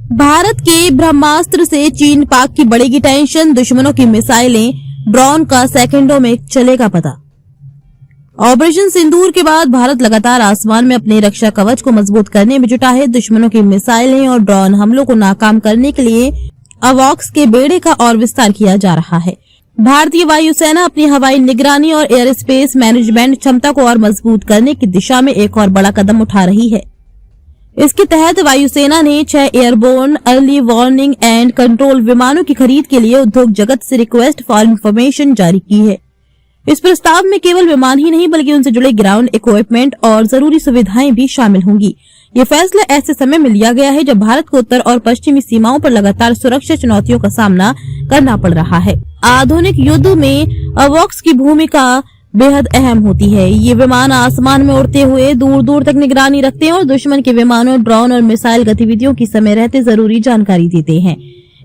भारत के ब्रह्मास्त्र से चीन पाक की बढ़ेगी टेंशन, दुश्मनों की मिसाइलें ड्रोन का सेकंडों में चलेगा पता। ऑपरेशन सिंदूर के बाद भारत लगातार आसमान में अपने रक्षा कवच को मजबूत करने में जुटा है। दुश्मनों की मिसाइलें और ड्रोन हमलों को नाकाम करने के लिए अवॉक्स के बेड़े का और विस्तार किया जा रहा है। भारतीय वायुसेना अपनी हवाई निगरानी और एयर स्पेस मैनेजमेंट क्षमता को और मजबूत करने की दिशा में एक और बड़ा कदम उठा रही है। इसके तहत वायुसेना ने 6 airborne early warning and control विमानों की खरीद के लिए उद्योग जगत से रिक्वेस्ट फॉर इंफॉर्मेशन जारी की है। इस प्रस्ताव में केवल विमान ही नहीं बल्कि उनसे जुड़े ग्राउंड इक्विपमेंट और जरूरी सुविधाएं भी शामिल होंगी। ये फैसला ऐसे समय में लिया गया है जब भारत को उत्तर और पश्चिमी सीमाओं पर लगातार सुरक्षा चुनौतियों का सामना करना पड़ रहा है। आधुनिक युद्ध में अवॉक्स की भूमिका बेहद अहम होती है। ये विमान आसमान में उड़ते हुए दूर दूर तक निगरानी रखते हैं और दुश्मन के विमानों, ड्रोन और मिसाइल गतिविधियों की समय रहते जरूरी जानकारी देते हैं।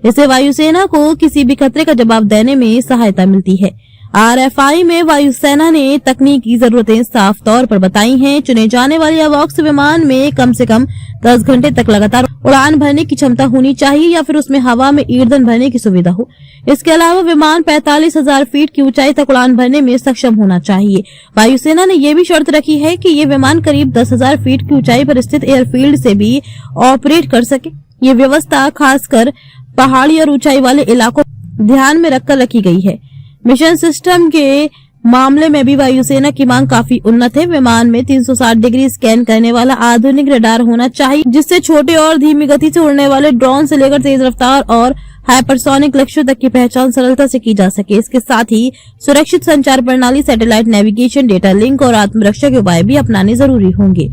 इससे वायुसेना को किसी भी खतरे का जवाब देने में सहायता मिलती है। RFI में वायुसेना ने तकनीकी जरूरतें साफ तौर पर बताई हैं। चुने जाने वाले अवॉक्स विमान में कम से कम 10 घंटे तक लगातार उड़ान भरने की क्षमता होनी चाहिए या फिर उसमें हवा में ईंधन भरने की सुविधा हो। इसके अलावा विमान 45,000 फीट की ऊंचाई तक उड़ान भरने में सक्षम होना चाहिए। वायुसेना ने यह भी शर्त रखी है कि ये विमान करीब 10,000 फीट की ऊंचाई पर स्थित एयरफील्ड से भी ऑपरेट कर सके। ये व्यवस्था खासकर पहाड़ी और ऊंचाई वाले इलाकों ध्यान में रखकर रखी गई है। मिशन सिस्टम के मामले में भी वायुसेना की मांग काफी उन्नत है। विमान में 360 डिग्री स्कैन करने वाला आधुनिक रडार होना चाहिए, जिससे छोटे और धीमी गति से उड़ने वाले ड्रोन से लेकर तेज रफ्तार और हाइपरसोनिक लक्ष्यों तक की पहचान सरलता से की जा सके। इसके साथ ही सुरक्षित संचार प्रणाली, सैटेलाइट नेविगेशन, डेटा लिंक और आत्मरक्षा के उपाय भी अपनाने जरूरी होंगे।